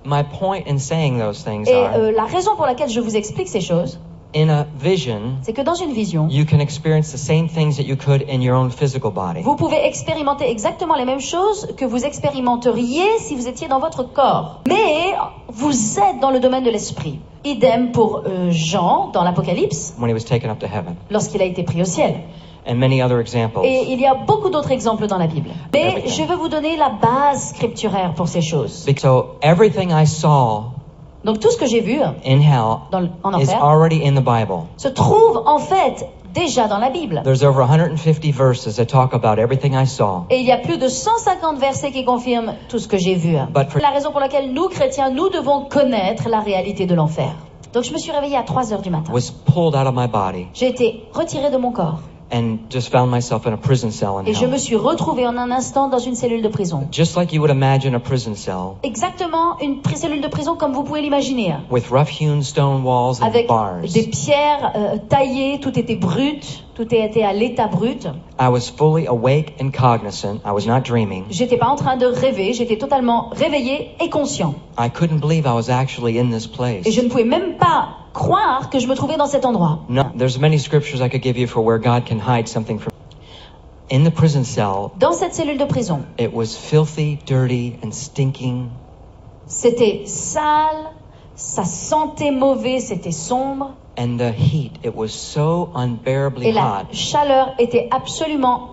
My point in saying those things Et are, la raison pour laquelle je vous explique ces choses, in a vision, c'est que dans une vision, you can experience the same things that you could in your own physical body. vous pouvez expérimenter exactement les mêmes choses que vous expérimenteriez si vous étiez dans votre corps. Mais vous êtes dans le domaine de l'esprit. Idem pour Jean dans l'Apocalypse, When he was taken up to heaven. lorsqu'il a été pris au ciel. And many other examples. Et il y a beaucoup d'autres exemples dans la Bible. Mais Everything. je veux vous donner la base scripturaire pour ces choses. So everything I saw Donc tout ce que j'ai vu in hell en is enfer already in the Bible. se trouve en fait déjà dans la Bible. There's over 150 verses that talk about everything I saw. Et il y a plus de 150 versets qui confirment tout ce que j'ai vu. C'est la raison pour laquelle nous, chrétiens, nous devons connaître la réalité de l'enfer. Donc je me suis réveillée à 3 heures du matin. Was pulled out of my body J'ai été retirée de mon corps. and just found myself in a prison cell in Et je me hell. suis retrouvée en un instant dans une cellule de prison. Just like you would imagine a prison cell Exactement une cellule de prison comme vous pouvez l'imaginer. with rough-hewn stone walls and Avec bars. des pierres taillées, tout était brut, tout était à l'état brut. I was fully awake and cognizant. I was not dreaming. J'étais pas en train de rêver, j'étais totalement réveillée et conscient. I couldn't believe I was actually in this Et place. je ne pouvais même pas croire que je me trouvais dans cet endroit. No, there's many scriptures I could give you for where God can hide something from. In the prison cell, Dans cette cellule de prison, it was filthy, dirty, and stinking. c'était sale, ça sentait mauvais, c'était sombre. And the heat, it was so unbearably Et la hot. chaleur était absolument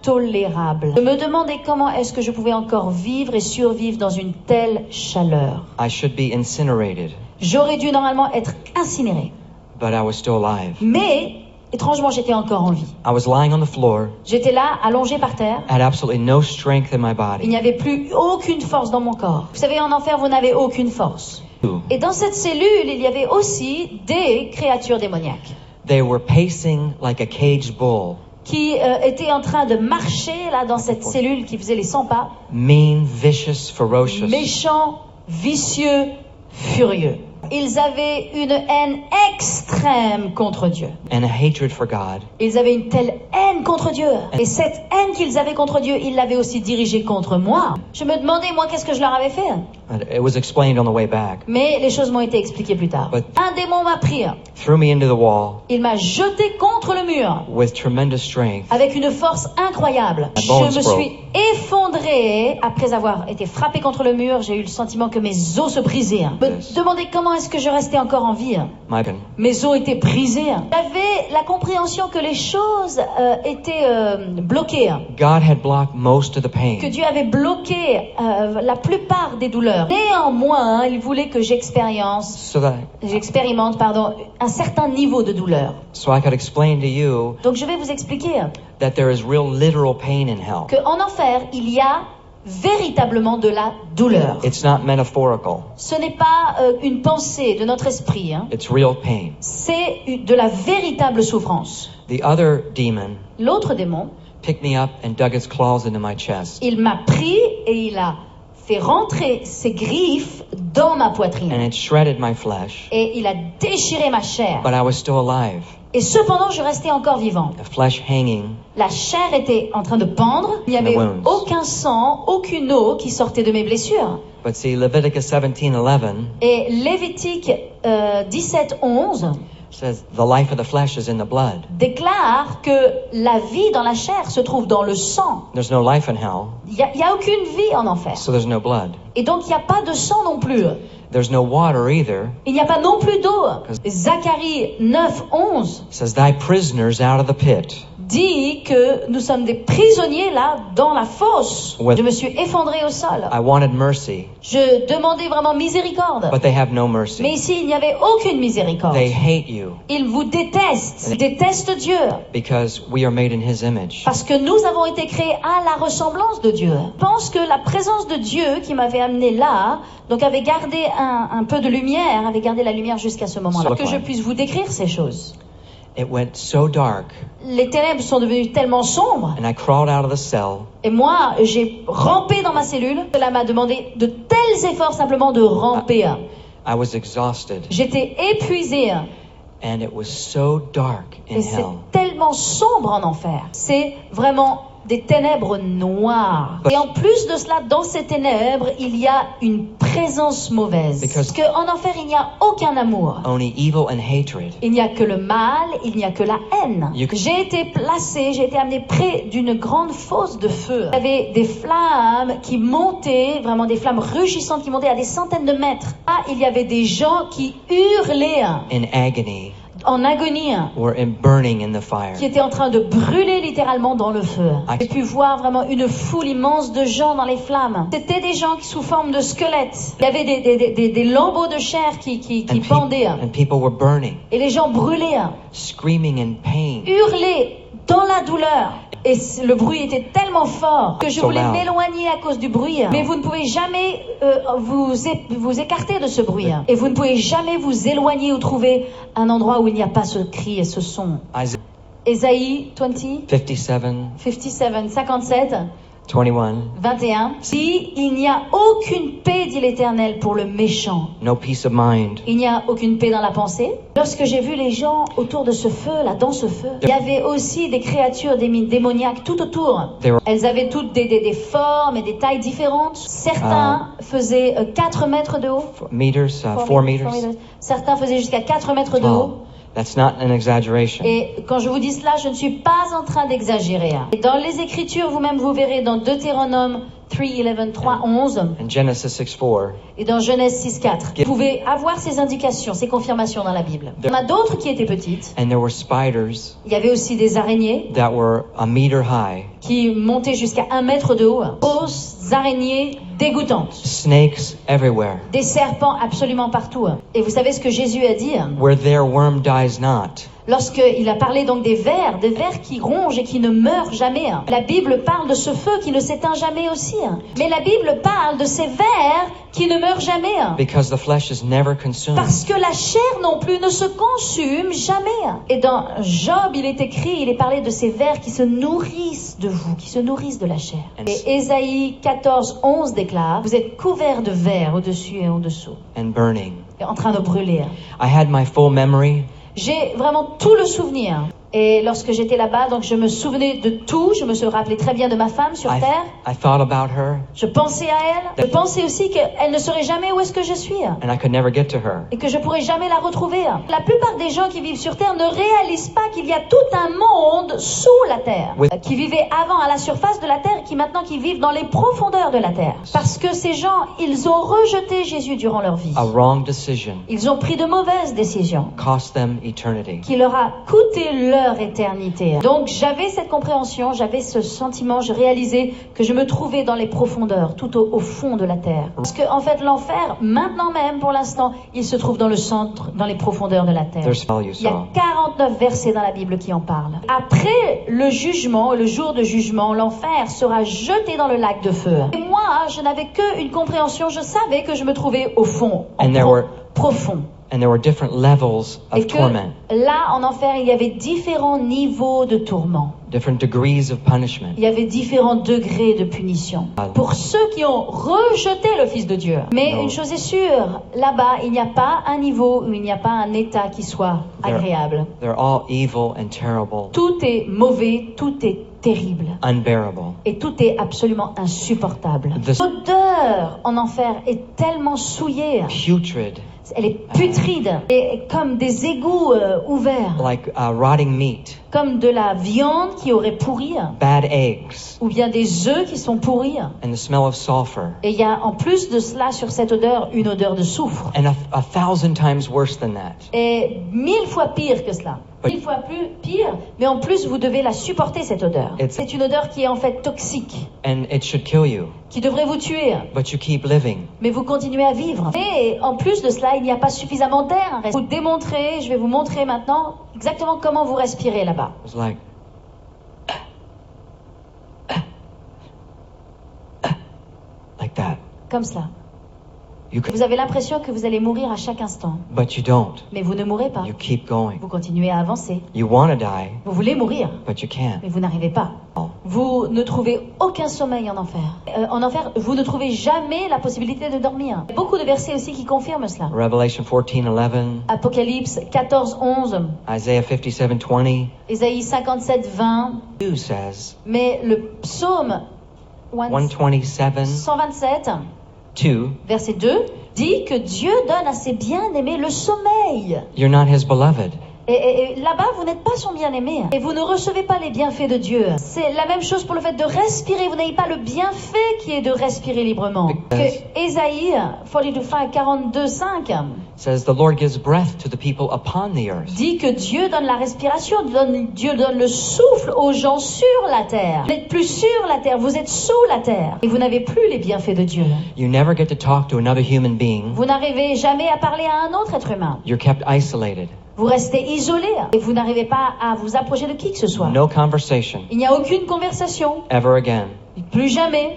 intolérable. Je me demandais comment est-ce que je pouvais encore vivre et survivre dans une telle chaleur. I should be incinerated, J'aurais dû normalement être incinéré. but I was still alive. Mais, étrangement, j'étais encore en vie. I was lying on the floor, J'étais là, allongé par terre. had absolutely no strength in my Il body. n'y avait plus aucune force dans mon corps. Vous savez, en enfer, vous n'avez aucune force. Et dans cette cellule, il y avait aussi des créatures démoniaques They were pacing like a caged bull, qui étaient en train de marcher là dans cette cellule qui faisait les 100 pas. mean, vicious, ferocious. Méchants, vicieux, furieux. Ils avaient une haine extrême contre Dieu. And a hatred for God. Ils avaient une telle haine contre Dieu. Et cette haine qu'ils avaient contre Dieu, ils l'avaient aussi dirigée contre moi. Je me demandais, moi, qu'est-ce que je leur avais fait? It was explained on the way back. Mais les choses m'ont été expliquées plus tard. But- Un démon m'a pris. Threw me into the wall Il m'a jeté contre le mur with tremendous strength. avec une force incroyable. My bones Je me broke. suis effondrée. Après avoir été frappée contre le mur, j'ai eu le sentiment que mes os se brisaient. Je me demandais comment est-ce que je restais encore en vie. My Mes os étaient brisés. J'avais la compréhension que les choses étaient bloquées. God had blocked most of the Que pain. Dieu avait bloqué la plupart des douleurs. Néanmoins, il voulait que j'expérimente un certain niveau de douleur. So I could explain to you Donc je vais vous expliquer that there is real literal pain in hell. qu'en enfer, il y a véritablement de la douleur. It's not metaphorical. Ce n'est pas une pensée de notre esprit, hein. It's real pain. C'est de la véritable souffrance. The other demon L'autre démon, picked me up and dug its claws into my chest. il m'a pris et il a fait rentrer ses griffes dans ma And poitrine. it shredded my flesh. Et il a déchiré ma chair. But I was still alive. Et cependant, je restais encore vivant. The flesh hanging. La chair était en train de pendre. Il n'y avait wounds. aucun sang, aucune eau qui sortait de mes blessures. But see, Leviticus 17:11 Et Lévitique 17:11 says the life of the flesh is in the blood. déclare que la vie dans la chair se trouve dans le sang. There's no life in hell, Il y a aucune vie en enfer. so there's no blood. Et donc, il n'y a pas de sang non plus. There's no water either. Il n'y a pas non plus d'eau. Zacharie 9:11 It says, thy prisoners out of the pit. dit que nous sommes des prisonniers là dans la fosse. Ouais. Je me suis effondré au sol. I wanted mercy, Je demandais vraiment miséricorde. but they have no Mais mercy. ici, il n'y avait aucune miséricorde. They hate you Ils vous détestent. Ils détestent Dieu. because we are made in his image. Parce que nous avons été créés à la ressemblance de Dieu. Je pense que la présence de Dieu qui m'avait amené là, donc avait gardé un peu de lumière, avait gardé la lumière jusqu'à ce moment-là. Que je puisse vous décrire ces choses. It went so dark, Les ténèbres sont devenues tellement sombres. and I crawled out of the cell, Et moi, j'ai rampé dans ma cellule. Cela m'a demandé de tels efforts simplement de ramper. I was exhausted, J'étais épuisée. and it was so dark in Et c'est hell. tellement sombre en enfer. C'est vraiment des ténèbres noires. Et en plus de cela, dans ces ténèbres, il y a une présence mauvaise. Parce qu'en enfer, il n'y a aucun amour. Only evil and hatred. Il n'y a que le mal, il n'y a que la haine. J'ai été amené près d'une grande fosse de feu. Il y avait des flammes qui montaient, vraiment des flammes rugissantes qui montaient à des centaines de mètres. Là, il y avait des gens qui hurlaient In agony. En agonie, were burning in the fire. Qui étaient en train de brûler littéralement dans le feu. J'ai pu voir vraiment une foule immense de gens dans les flammes. C'était des gens qui sous forme de squelettes. Il y avait des lambeaux de chair qui pendaient. And people were burning. Et les gens brûlaient. Screaming in pain. Hurlaient dans la douleur. Et le bruit était tellement fort que je voulais m'éloigner à cause du bruit. Mais vous ne pouvez jamais vous écarter de ce bruit. Et vous ne pouvez jamais vous éloigner ou trouver un endroit où il n'y a pas ce cri et ce son. Ésaïe 57. 21. Si il n'y a aucune paix, dit l'Éternel, pour le méchant. No peace of mind. Il n'y a aucune paix dans la pensée. Lorsque j'ai vu les gens autour de ce feu, là, dans ce feu, il y avait aussi des créatures démoniaques tout autour. Elles avaient toutes des formes et des tailles différentes. Certains faisaient 4 mètres de haut. 4 meters. Certains faisaient jusqu'à 4 mètres de haut. That's not an exaggeration. Et quand je vous dis cela, je ne suis pas en train d'exagérer. Et dans les Écritures, vous-même, vous verrez dans Deutéronome 3:11, And Genesis 6:4. Et dans Genèse 6:4. Vous pouvez avoir ces indications, ces confirmations dans la Bible. Il y en a d'autres qui étaient petites. And there were spiders. Il y avait aussi des araignées. That were a meter high. Qui montaient jusqu'à 1 mètre de haut. Grosses araignées dégoûtantes. Snakes everywhere. Des serpents absolument partout. Et vous savez ce que Jésus a dit? Where their worm dies not. Lorsqu'il a parlé donc des vers qui rongent et qui ne meurent jamais. La Bible parle de ce feu qui ne s'éteint jamais aussi. Mais la Bible parle de ces vers qui ne meurent jamais. Because the flesh is never consumed. Parce que la chair non plus ne se consume jamais. Et dans Job, il est écrit, il est parlé de ces vers qui se nourrissent de vous, qui se nourrissent de la chair. Et Ésaïe 14:11 déclare, vous êtes couverts de vers au-dessus et au-dessous. And burning. Et en train de brûler. I had my full memory. J'ai vraiment tout le souvenir. Et lorsque j'étais là-bas, donc je me souvenais de tout. Je me rappelais très bien de ma femme sur terre. I thought about her. Je pensais à elle. Je pensais aussi qu'elle ne saurait jamais où est-ce que je suis. And I could never get to her. Et que je pourrais jamais la retrouver. La plupart des gens qui vivent sur terre ne réalisent pas qu'il y a tout un monde sous la terre. Qui vivaient avant à la surface de la terre et qui vivent dans les profondeurs de la terre. Parce que ces gens, ils ont rejeté Jésus durant leur vie. A wrong decision. Ils ont pris de mauvaises décisions. Cost them eternity. Qui leur a coûté leur éternité. Donc j'avais cette compréhension, j'avais ce sentiment, je réalisais que je me trouvais dans les profondeurs, tout au fond de la terre. Parce que en fait l'enfer, maintenant même pour l'instant, il se trouve dans le centre, dans les profondeurs de la terre. Il y a 49 versets dans la Bible qui en parlent. Après le jugement, le jour de jugement, l'enfer sera jeté dans le lac de feu. Et moi, je n'avais qu'une compréhension, je savais que je me trouvais au fond, profond. And there were different levels of torment. Là, en enfer, il y avait différents niveaux de tourment. Different degrees of punishment. Il y avait différents degrés de punition. Pour ceux qui ont rejeté le Fils de Dieu. Mais une chose est sûre, là-bas, il n'y a pas un niveau où il n'y a pas un état qui soit agréable. They're all evil and terrible. Tout est mauvais, tout est terrible. Unbearable. Et tout est absolument insupportable. L'odeur en enfer est tellement souillée. Putrid. Elle est putride, et comme des égouts ouverts. Like rotting meat. Comme de la viande qui aurait pourri. Bad eggs. Ou bien des œufs qui sont pourris. And the smell of sulfur. Et il y a en plus de cela sur cette odeur une odeur de soufre. And a 1,000 times worse than that. Et 1000 fois pire que cela. 1000 fois plus pire, mais en plus vous devez la supporter cette odeur. C'est une odeur qui est en fait toxique. And it should kill you. Qui devrait vous tuer. But you keep living. Mais vous continuez à vivre. Et en plus de cela, il n'y a pas suffisamment d'air. Je vais vous montrer maintenant exactement comment vous respirez là-bas. It's like that. Comme cela. Vous avez l'impression que vous allez mourir à chaque instant. But you don't. Mais vous ne mourrez pas. You keep going. Vous continuez à avancer. You want to die, Vous voulez mourir, but you can't. mais vous n'arrivez pas. Vous ne trouvez aucun sommeil en enfer. En enfer, vous ne trouvez jamais la possibilité de dormir. Il y a beaucoup de versets aussi qui confirment cela. Revelation 14:11, Apocalypse 14, 11, Isaiah 57:20, Ésaïe 57, 20. 2 says, Mais le psaume 127, 127, 2, verset 2, dit que Dieu donne à ses bien-aimés le sommeil. you're not his beloved. Et là-bas, vous n'êtes pas son bien-aimé. Et vous ne recevez pas les bienfaits de Dieu. C'est la même chose pour le fait de respirer. Vous n'avez pas le bienfait qui est de respirer librement. Que Ésaïe 42, 5 Says the Lord gives breath to the people upon the earth. dit que Dieu donne la respiration, Dieu donne le souffle aux gens sur la terre. Vous n'êtes plus sur la terre, vous êtes sous la terre. Et vous n'avez plus les bienfaits de Dieu. You never get to talk to another human being. Vous n'arrivez jamais à parler à un autre être humain. You're kept isolated. Vous restez isolé et vous n'arrivez pas à vous approcher de qui que ce soit. No conversation Il n'y a aucune conversation, ever again. plus jamais.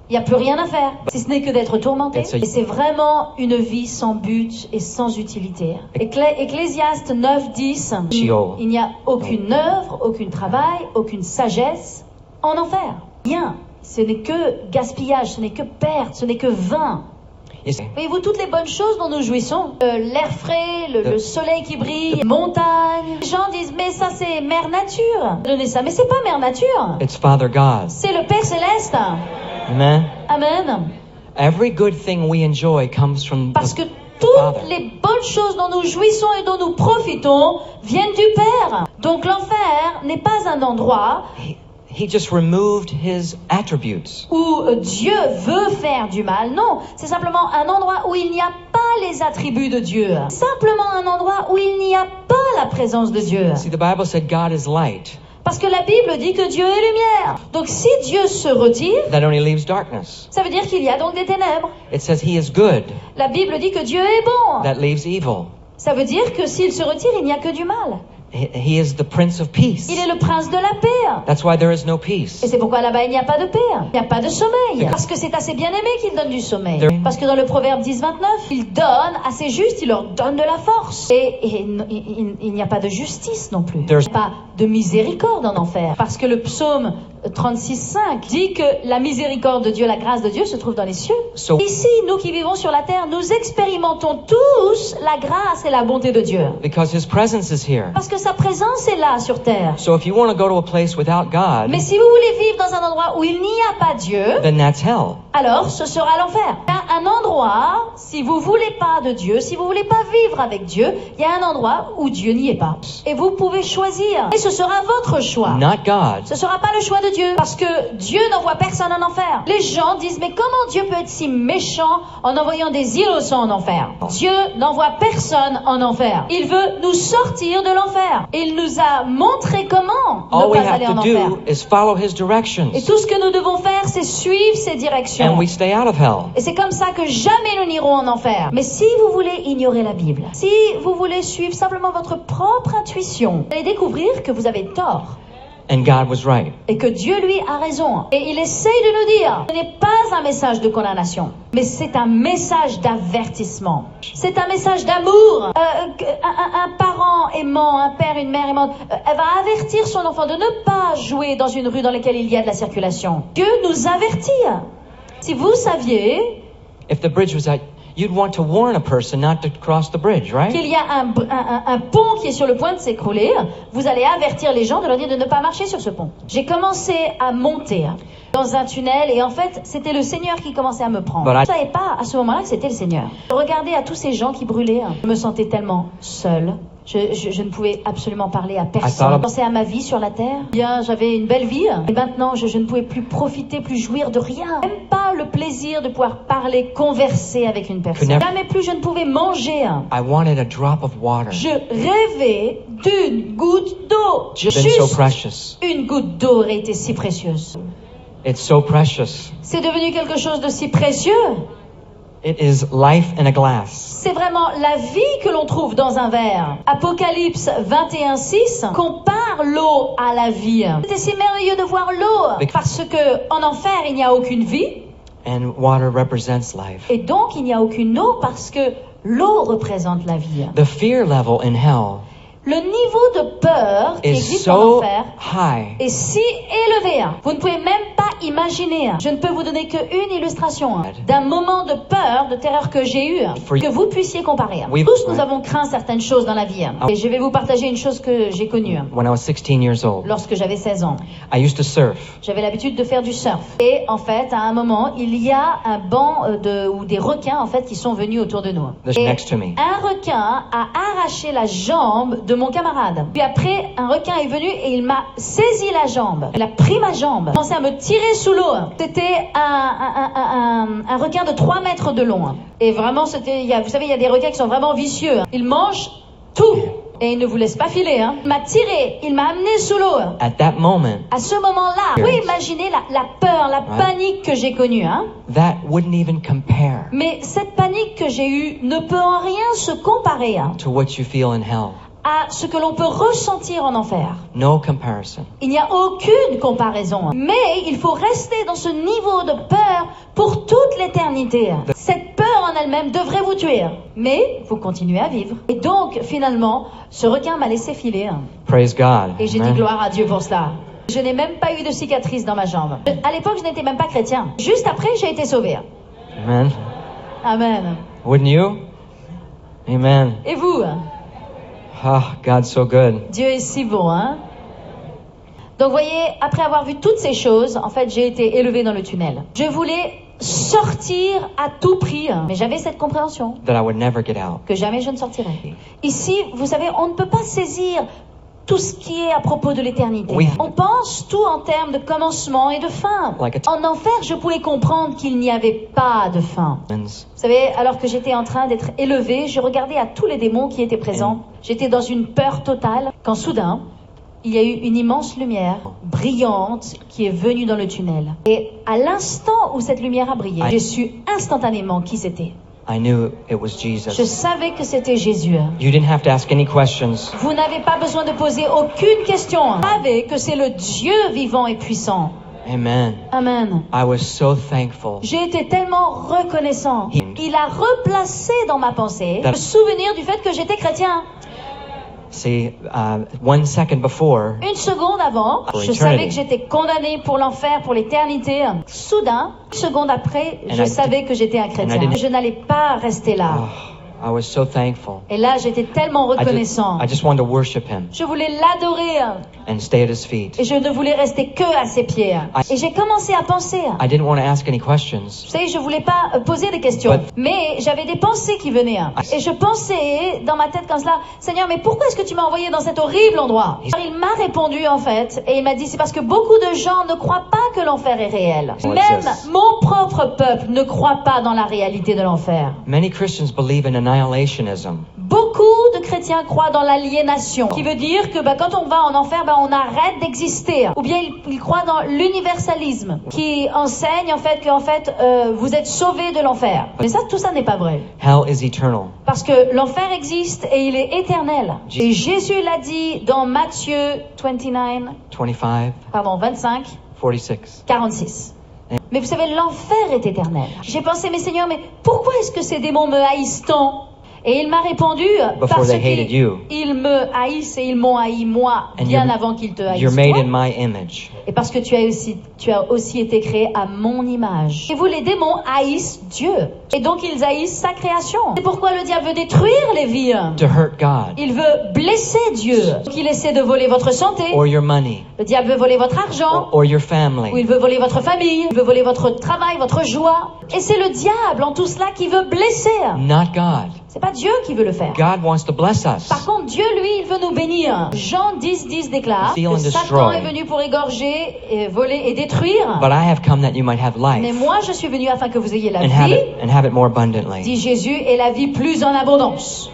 Il n'y a plus rien à faire, si ce n'est que d'être tourmenté. Et c'est vraiment une vie sans but et sans utilité. Ecclésiaste 9, 10. Il n'y a aucune œuvre, aucun travail, aucune sagesse en enfer. Rien. Ce n'est que gaspillage, ce n'est que perte, ce n'est que vain. Voyez-vous toutes les bonnes choses dont nous jouissons, l'air frais, le soleil qui brille, les montagnes. Les gens disent mais ça c'est mère nature. Donnez ça, mais c'est pas mère nature. It's Father God. C'est le Père céleste. Amen. Amen. Every good thing we enjoy comes from Parce que the toutes Father. les bonnes choses dont nous jouissons et dont nous profitons viennent du Père. Donc l'enfer n'est pas un endroit He just removed his attributes. où Dieu veut faire du mal. Non, c'est simplement un endroit où il n'y a pas les attributs de Dieu. Simplement un endroit où il n'y a pas la présence de Dieu. See, the Bible said God is light. Parce que la Bible dit que Dieu est lumière. Donc si Dieu se retire, That only leaves darkness. ça veut dire qu'il y a donc des ténèbres. It says he is good. La Bible dit que Dieu est bon. That leaves evil. Ça veut dire que s'il se retire, il n'y a que du mal. He is the Prince of Peace. Il est le prince de la paix. That's why there is no peace. Et c'est pourquoi là-bas il n'y a pas de paix, il n'y a pas de sommeil. Parce que c'est à ses bien-aimés qu'il donne du sommeil. Parce que dans le Proverbe 10, 29, il donne à ses justes, il leur donne de la force. Et il n'y a pas de justice non plus. Il n'y a pas de miséricorde en enfer. Parce que le psaume 36, 5 dit que la miséricorde de Dieu, la grâce de Dieu se trouve dans les cieux. Ici, nous qui vivons sur la terre, nous expérimentons tous la grâce et la bonté de Dieu. Because his presence is here. Parce que sa présence est là sur terre. So if you want to go to a place without God, Mais si vous voulez vivre dans un endroit où il n'y a pas Dieu, then that's hell. alors ce sera l'enfer. Il y a un endroit, si vous voulez pas de Dieu, si vous voulez pas vivre avec Dieu, il y a un endroit où Dieu n'y est pas. Et vous pouvez choisir. Et ce sera votre choix. Not God. Ce sera pas le choix de Dieu. Parce que Dieu n'envoie personne en enfer. Les gens disent, mais comment Dieu peut être si méchant en envoyant des innocents en enfer? Dieu n'envoie personne en enfer. Il veut nous sortir de l'enfer. Il nous a montré comment All ne we pas aller have en to enfer. do is follow his directions. Et tout ce que nous devons faire, c'est suivre ses directions. And we stay out of hell. Et c'est comme ça que jamais nous n'irons en enfer. Mais si vous voulez ignorer la Bible, si vous voulez suivre simplement votre propre intuition, vous allez découvrir que vous avez tort. And God was right. Et que Dieu, lui, a raison. Et il essaye de nous dire, ce n'est pas un message de condamnation, mais c'est un message d'avertissement. C'est un message d'amour. Un parent aimant, un père, une mère aimante, elle va avertir son enfant de ne pas jouer dans une rue dans laquelle il y a de la circulation. Dieu nous avertit. Si vous saviez If the bridge was at, you'd want to warn a person not to cross the bridge, right? qu'il y a un pont qui est sur le point de s'écrouler, vous allez avertir les gens de leur dire de ne pas marcher sur ce pont. J'ai commencé à monter dans un tunnel et en fait, c'était le Seigneur qui commençait à me prendre. Je ne savais pas à ce moment-là que c'était le Seigneur. Je regardais à tous ces gens qui brûlaient. Je me sentais tellement seule. Je ne pouvais absolument parler à personne. Je pensais à ma vie sur la terre. Bien, j'avais une belle vie. Et maintenant, je ne pouvais plus profiter, plus jouir de rien. Même pas le plaisir de pouvoir parler, converser avec une personne. Jamais plus je ne pouvais manger. I wanted a drop of water. Je rêvais d'une goutte d'eau. Just been so precious. Une goutte d'eau aurait été si précieuse. It's so precious. C'est devenu quelque chose de si précieux. It is life in a glass. C'est vraiment la vie que l'on trouve dans un verre. Apocalypse 21:6 compare l'eau à la vie. C'était si merveilleux de voir l'eau parce que en enfer il n'y a aucune vie. And water represents life. Et donc, il n'y a aucune eau parce que l'eau représente la vie. The fear level in hell Le niveau de peur qui is existe en so enfer high est si élevé. Vous ne pouvez même pas imaginer. Je ne peux vous donner qu'une illustration d'un moment de peur, de terreur que j'ai eu, que vous puissiez comparer. Tous nous avons craint certaines choses dans la vie. Et je vais vous partager une chose que j'ai connue. when I was 16 years old. Lorsque j'avais 16 ans, I used to surf. j'avais l'habitude de faire du surf. Et en fait, à un moment, il y a un banc ou des requins en fait qui sont venus autour de nous. Just Et next to me. un requin a arraché la jambe de mon camarade. Puis après, un requin est venu et il m'a saisi la jambe. Il a pris ma jambe. Il a commencé à me tirer sous l'eau. C'était un requin de 3 mètres de long. Et vraiment, vous savez, il y a des requins qui sont vraiment vicieux. Ils mangent tout. Et ils ne vous laissent pas filer. Il m'a tiré, il m'a amené sous l'eau. At that moment, À ce moment-là, vous pouvez imaginer la peur, la panique que j'ai connue. that wouldn't even compare Mais cette panique que j'ai eue ne peut en rien se comparer to what you feel in hell. à ce que l'on peut ressentir en enfer. No comparison. Il n'y a aucune comparaison. Mais il faut rester dans ce niveau de peur pour toute l'éternité. Cette peur en elle-même devrait vous tuer. Mais vous continuez à vivre. Et donc, finalement, ce requin m'a laissé filer. Praise God. Et j'ai dit Amen. gloire à Dieu pour cela. Je n'ai même pas eu de cicatrice dans ma jambe. À l'époque, je n'étais même pas chrétien. Juste après, j'ai été sauvé. Amen. Amen. Wouldn't you? Amen. Et vous? Ah, God's so good. Dieu est si bon, hein? Donc, voyez, après avoir vu toutes ces choses, en fait, j'ai été élevée dans le tunnel. Je voulais sortir à tout prix, mais j'avais cette compréhension That I would never get out. que jamais je ne sortirais. Ici, vous savez, on ne peut pas saisir tout ce qui est à propos de l'éternité. Oui. On pense tout en termes de commencement et de fin. Like a En enfer, je pouvais comprendre qu'il n'y avait pas de fin. Vous savez, alors que j'étais en train d'être élevée, je regardais à tous les démons qui étaient présents. J'étais dans une peur totale, quand soudain, il y a eu une immense lumière brillante qui est venue dans le tunnel. Et à l'instant où cette lumière a brillé, j'ai su instantanément qui c'était. I knew it was Je Jesus. savais que c'était Jésus. You didn't have to ask any questions. Vous n'avez pas besoin de poser aucune question. Vous savez que c'est le Dieu vivant et puissant. Amen. Amen. I was so thankful. J'ai été tellement reconnaissant. Il a replacé dans ma pensée le souvenir du fait que j'étais chrétien. See, 1 second before, Une seconde avant, For je eternity. savais que j'étais condamné pour l'enfer, pour l'éternité. Soudain, une seconde après, And je I savais que j'étais un chrétien. didn't- Je n'allais pas rester là. I was so thankful. Et là, j'étais tellement reconnaissant. I just wanted to worship Him Je voulais l'adorer and stay at His feet. et je ne voulais rester que à ses pieds. Et j'ai commencé à penser. I didn't want to ask any questions. Vous savez, je voulais pas poser des questions, But- mais j'avais des pensées qui venaient. Et je pensais dans ma tête comme cela, Seigneur, mais pourquoi est-ce que tu m'as envoyé dans cet horrible endroit? Alors, il m'a répondu en fait, et il m'a dit, c'est parce que beaucoup de gens ne croient pas que l'enfer est réel. Oh, Même yes. mon propre peuple ne croit pas dans la réalité de l'enfer. Many Christians believe in annihilationism. Beaucoup de chrétiens croient dans l'aliénation, qui veut dire que quand on va en enfer, on arrête d'exister. Ou bien ils croient dans l'universalisme, qui enseigne en fait que vous êtes sauvés de l'enfer. Mais ça, tout ça n'est pas vrai. Hell is eternal. Parce que l'enfer existe et il est éternel. Et Jésus l'a dit dans Matthieu 25, 25, 46. 46. Mais vous savez, l'enfer est éternel. J'ai pensé, mais Seigneur, mais pourquoi est-ce que ces démons me haïssent tant? Et il m'a répondu, Before parce they hated you. qu'ils me haïssent et ils m'ont haï moi, And bien you're- avant qu'ils te You're haïssent made toi. in my image. Et parce que tu as aussi été créé à mon image. Et vous, les démons haïssent Dieu. Et donc ils haïssent sa création. C'est pourquoi le diable veut détruire les vies. To hurt God Il veut blesser Dieu. Donc il essaie de voler votre santé. or your money Le diable veut voler votre argent. or your Ou family. il veut voler votre famille. Il veut voler votre travail, votre joie. Et c'est le diable en tout cela qui veut blesser. Not God. C'est pas Dieu qui veut le faire. God wants to bless us. Par contre, Dieu, lui, il veut nous bénir. Jean 10:10 déclare Steal que and Satan destroy. est venu pour égorger, et voler et détruire. But I have come that you might have Mais life moi, je suis venu afin que vous ayez la and have vie, it more abundantly. dit Jésus, et la vie plus en abondance.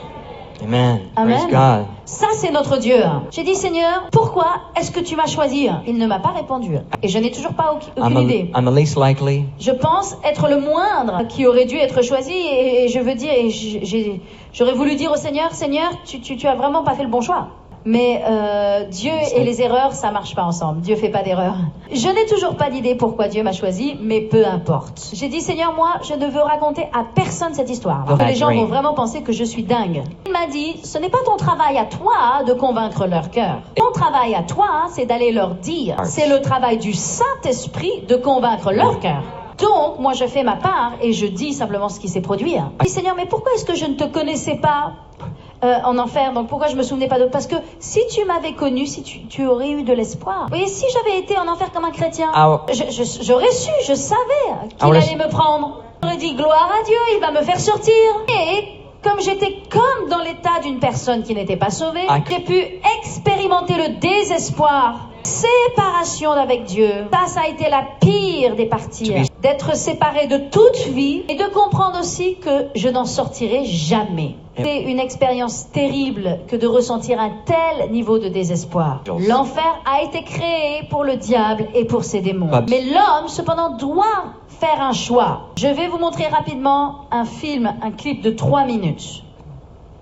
Amen. Amen. Praise God. Ça, c'est notre Dieu. J'ai dit, Seigneur, pourquoi est-ce que tu m'as choisi? Il ne m'a pas répondu. Et je n'ai toujours pas aucune idée. I'm the least likely. Je pense être le moindre qui aurait dû être choisi, et je veux dire, j'aurais voulu dire au Seigneur, Seigneur, tu as vraiment pas fait le bon choix. Mais Dieu et les erreurs, ça marche pas ensemble. Dieu fait pas d'erreurs. Je n'ai toujours pas d'idée pourquoi Dieu m'a choisi, mais peu importe. J'ai dit, Seigneur, moi, je ne veux raconter à personne cette histoire. Parce que les gens vont vraiment penser que je suis dingue. Il m'a dit, ce n'est pas ton travail à toi de convaincre leur cœur. Ton travail à toi, c'est d'aller leur dire. C'est le travail du Saint-Esprit de convaincre leur cœur. Donc, moi, je fais ma part et je dis simplement ce qui s'est produit. Je dis, Seigneur, mais pourquoi est-ce que je ne te connaissais pas en enfer? Donc, pourquoi je me souvenais pas de... Parce que si tu m'avais connu, si tu aurais eu de l'espoir. Vous voyez, si j'avais été en enfer comme un chrétien, j'aurais su, je savais qu'il allait me prendre. J'aurais dit, gloire à Dieu, il va me faire sortir. Et comme j'étais comme dans l'état d'une personne qui n'était pas sauvée, j'ai pu expérimenter le désespoir. Séparation d'avec Dieu. Ça a été la pire des parties. D'être séparé de toute vie et de comprendre aussi que je n'en sortirai jamais. C'est une expérience terrible que de ressentir un tel niveau de désespoir. L'enfer a été créé pour le diable et pour ses démons. Mais l'homme, cependant, doit faire un choix. Je vais vous montrer rapidement un clip de 3 minutes.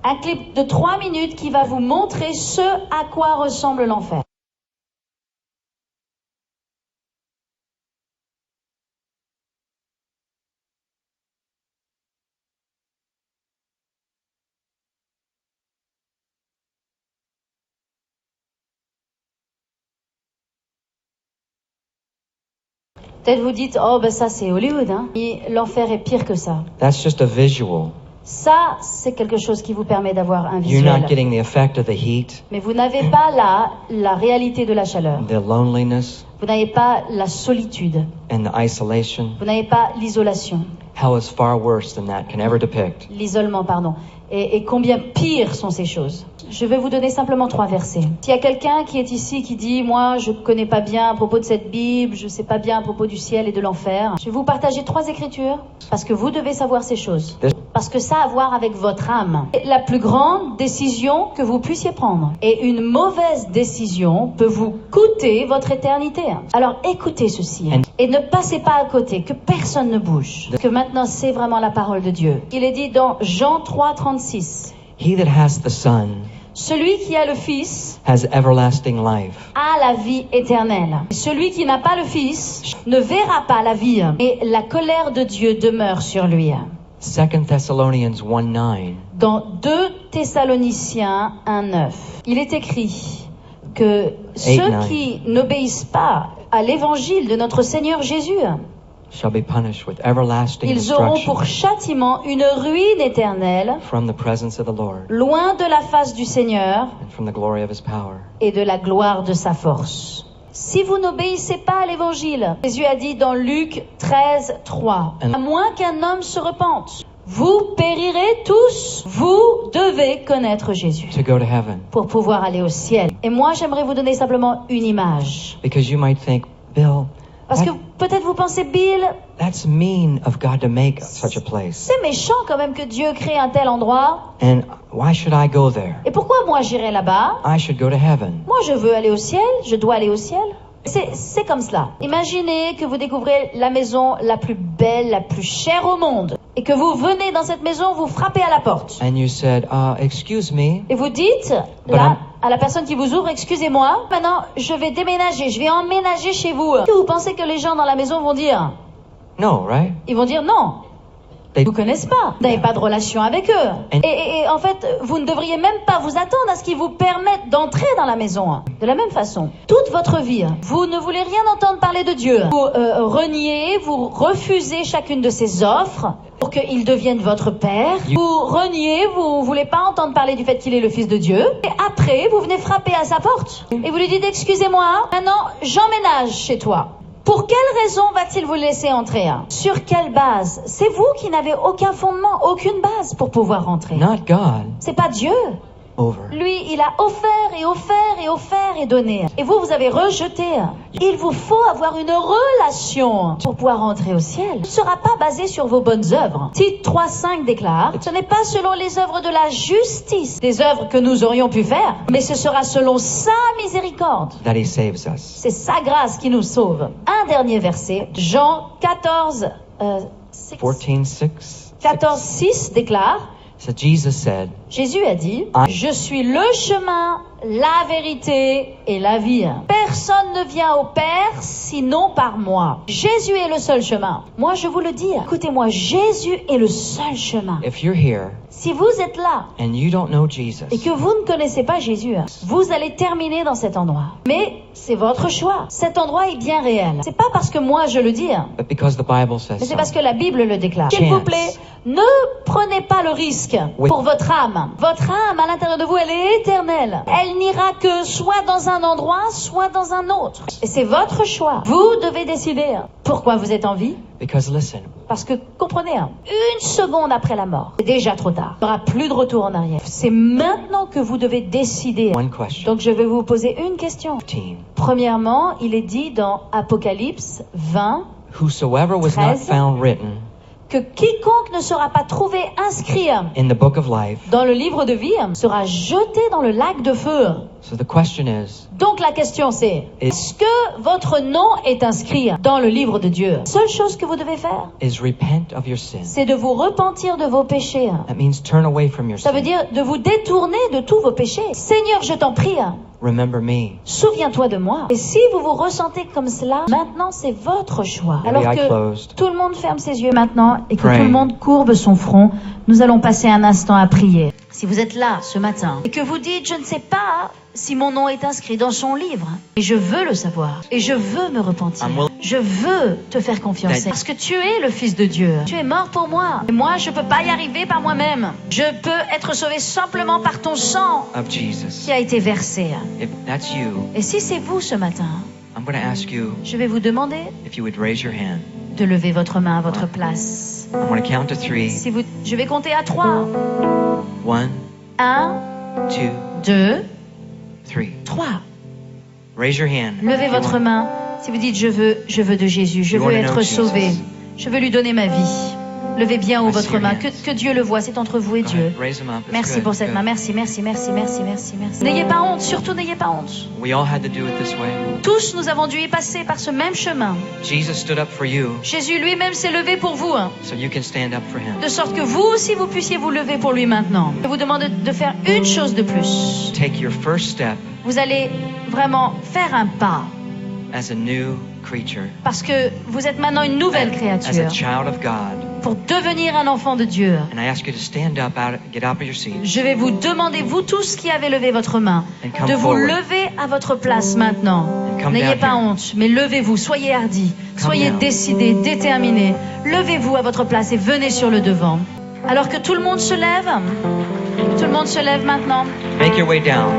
Un clip de 3 minutes qui va vous montrer ce à quoi ressemble l'enfer. Peut-être vous dites, oh ben ça c'est Hollywood, hein. Et l'enfer est pire que ça. That's just a visual. Ça, c'est quelque chose qui vous permet d'avoir un You're visuel. not getting the effect of the heat, Mais vous n'avez pas là la réalité de la chaleur. the loneliness, Vous n'avez pas la solitude. and the isolation. Vous n'avez pas l'isolation. Hell is far worse than that can ever depict. L'isolement, pardon. Et combien pires sont ces choses. Je vais vous donner simplement 3 versets. S'il y a quelqu'un qui est ici qui dit, moi je connais pas bien à propos de cette Bible, je sais pas bien à propos du ciel et de l'enfer, je vais vous partager 3 écritures parce que vous devez savoir ces choses. Parce que ça a à voir avec votre âme. C'est la plus grande décision que vous puissiez prendre. Et une mauvaise décision peut vous coûter votre éternité. Alors écoutez ceci. Et ne passez pas à côté, que personne ne bouge. Que maintenant c'est vraiment la parole de Dieu. Il est dit dans Jean 3, 36. He that has the Son Celui qui a le Fils has everlasting life. a la vie éternelle. Celui qui n'a pas le Fils ne verra pas la vie. Et la colère de Dieu demeure sur lui. 2 Thessalonians 1:9. Dans 2 Thessaloniciens 1:9, il est écrit que ceux qui n'obéissent pas à l'évangile de notre Seigneur Jésus, Shall be punished with everlasting ils auront destruction pour châtiment une ruine éternelle, from the presence of the Lord loin de la face du Seigneur and from the glory of His power. et de la gloire de sa force. Si vous n'obéissez pas à l'évangile, Jésus a dit dans Luc 13, 3, à moins qu'un homme se repente, vous périrez tous. Vous devez connaître Jésus To go to heaven. pour pouvoir aller au ciel. Et moi, j'aimerais vous donner simplement une image. Because you might think, Bill, Parce que peut-être vous pensez, Bill, that's mean of God to make such a place. c'est méchant quand même que Dieu crée un tel endroit. And why should I go there? Et pourquoi moi j'irai là-bas? I should go to heaven. Moi je veux aller au ciel, je dois aller au ciel. C'est comme cela. Imaginez que vous découvrez la maison la plus belle, la plus chère au monde. Et que vous venez dans cette maison, vous frappez à la porte. And you said, excuse me, Et vous dites, là, à la personne qui vous ouvre, excusez-moi, maintenant je vais déménager, je vais emménager chez vous. Est-ce que vous pensez que les gens dans la maison vont dire? no, right? Ils vont dire non. Ils ne vous connaissent pas. Vous n'avez pas de relation avec eux. Et en fait, vous ne devriez même pas vous attendre à ce qu'ils vous permettent d'entrer dans la maison. De la même façon, toute votre vie, vous ne voulez rien entendre parler de Dieu. Vous reniez, vous refusez chacune de ses offres pour qu'il devienne votre père. Vous reniez, vous ne voulez pas entendre parler du fait qu'il est le Fils de Dieu. Et après, vous venez frapper à sa porte. Et vous lui dites, excusez-moi, maintenant j'emménage chez toi. Pour quelle raison va-t-il vous laisser entrer? Sur quelle base? C'est vous qui n'avez aucun fondement, aucune base pour pouvoir entrer. Not God. C'est pas Dieu. Over. Lui, il a offert et offert et offert et donné. Et vous, vous avez rejeté. Il vous faut avoir une relation pour pouvoir entrer au ciel. Ce ne sera pas basé sur vos bonnes œuvres. Tite 3:5 déclare, ce n'est pas selon les œuvres de la justice, des œuvres que nous aurions pu faire, mais ce sera selon sa miséricorde. That He saves us. C'est sa grâce qui nous sauve. Un dernier verset, Jean 14, 14:6. 14:6 déclare, So Jesus said, Jésus a dit, je suis le chemin, la vérité et la vie. Personne ne vient au Père sinon par moi. Jésus est le seul chemin. Moi, je vous le dis. Écoutez-moi, Jésus est le seul chemin. if you're here Si vous êtes là and you don't know Jesus, et que vous ne connaissez pas Jésus, vous allez terminer dans cet endroit. Mais c'est votre choix. Cet endroit est bien réel. C'est pas parce que moi je le dis, but because the Bible says mais c'est so. parce que la Bible le déclare. S'il vous plaît, ne prenez pas le risque pour votre âme. Votre âme, à l'intérieur de vous, elle est éternelle. Elle n'ira que soit dans un endroit, soit dans un autre. Et c'est votre choix. Vous devez décider pourquoi vous êtes en vie. Because listen, Parce que, comprenez, une seconde après la mort, c'est déjà trop tard. Il n'y aura plus de retour en arrière. C'est maintenant que vous devez décider. one question. Donc je vais vous poser une question. 15. Premièrement, il est dit dans Apocalypse 20 Whosoever was not 13. found written que quiconque ne sera pas trouvé inscrit in the book of life. dans le livre de vie sera jeté dans le lac de feu. So the question is, Donc la question c'est, est-ce que votre nom est inscrit dans le livre de Dieu? Seule chose que vous devez faire, is repent of your sin. c'est de vous repentir de vos péchés. That means turn away from your Ça veut sin. dire de vous détourner de tous vos péchés. Seigneur, je t'en prie, Remember me. souviens-toi de moi. Et si vous vous ressentez comme cela, maintenant c'est votre choix. Every Alors eye que closed. tout le monde ferme ses yeux maintenant et que Pray. tout le monde courbe son front, nous allons passer un instant à prier. Si vous êtes là ce matin et que vous dites, je ne sais pas si mon nom est inscrit dans son livre, et je veux le savoir, et je veux me repentir, je veux te faire confiance, parce que tu es le Fils de Dieu. Tu es mort pour moi. Et moi, je peux pas y arriver par moi-même. Je peux être sauvé simplement par ton sang Of Jesus. qui a été versé. If that's you, Et si c'est vous ce matin, I'm going to ask you je vais vous demander if you would raise your hand. de lever votre main à votre place. I'm going to count to 3. Si vous, je vais compter à 3. 1, 1, 2, 2, 3. 3. Raise your hand. Levez If you votre want. main si vous dites je veux de Jésus, je You veux wanna know être Jesus. sauvé, je veux lui donner ma vie. Levez bien haut I see votre your main, hands. que Dieu le voit, c'est entre vous et Go Dieu. ahead, raise them up. It's Merci good, pour it's cette good. main, merci. N'ayez pas honte, surtout n'ayez pas honte. We all had to do it this way. Tous nous avons dû y passer par ce même chemin. Jesus stood up for you, Jésus lui-même s'est levé pour vous, so you can stand up for him. de sorte que vous aussi vous puissiez vous lever pour lui maintenant. Je vous demande de faire une chose de plus. Take your first step Vous allez vraiment faire un pas, as a new creature, parce que vous êtes maintenant une nouvelle as a créature, child of God. pour devenir un enfant de Dieu. And I ask you to stand up, get out of your seat, Je vais vous demander, vous tous qui avez levé votre main, and come de vous forward. lever à votre place maintenant. And come N'ayez down pas here. honte, mais levez-vous, soyez hardis, soyez down. décidés, déterminés. Levez-vous à votre place et venez sur le devant. Alors que tout le monde se lève maintenant. Make your way down.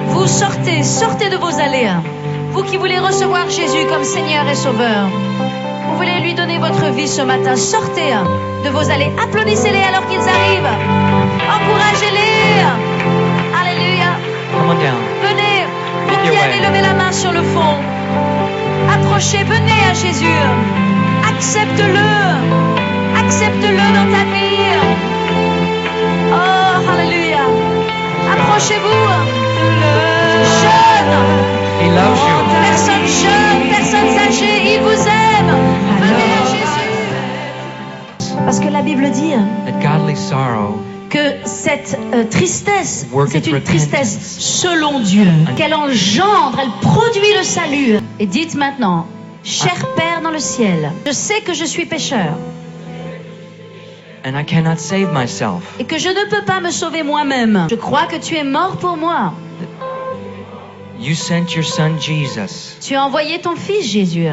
Vous sortez de vos allées. Vous qui voulez recevoir Jésus comme Seigneur et Sauveur, vous voulez lui donner votre vie ce matin, sortez de vos allées. Applaudissez-les alors qu'ils arrivent. Encouragez-les. Alléluia. Come on down. Venez, Make vous your qui way. allez lever la main sur le fond. Approchez, venez à Jésus. Accepte-le. Accepte-le dans ta vie. Oh, alléluia. Approchez-vous. Jeunes. He loves you. Personne jeune, personne âgée, il vous aime. Venez à Jésus. Parce que la Bible dit That godly sorrow que cette tristesse, Worketh c'est une tristesse repentance. selon Dieu, qu'elle engendre, elle produit le salut. Et dites maintenant, cher Père dans le ciel, je sais que je suis pécheur and I cannot save myself. et que je ne peux pas me sauver moi-même. Je crois que tu es mort pour moi. You sent your son Jesus Tu as envoyé ton fils Jésus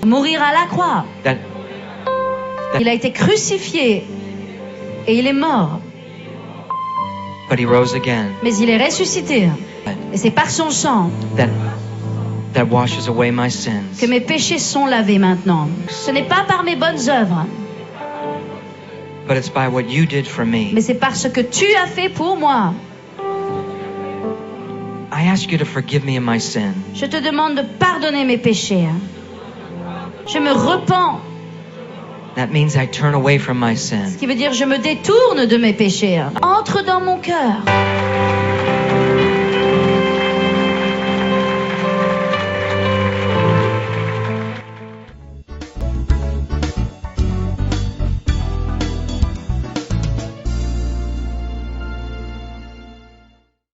mourir à la croix. that Il a été crucifié et il est mort, but he rose again. mais il est ressuscité. Et c'est par son sang That washes away my sins. que mes péchés sont lavés maintenant. Ce n'est pas par mes bonnes œuvres, But it's by what you did for me. mais c'est par ce que tu as fait pour moi. I ask you to forgive me of my sin. Je te demande de pardonner mes péchés. Je me repens, That means I turn away from my sin. ce qui veut dire je me détourne de mes péchés. Entre dans mon cœur.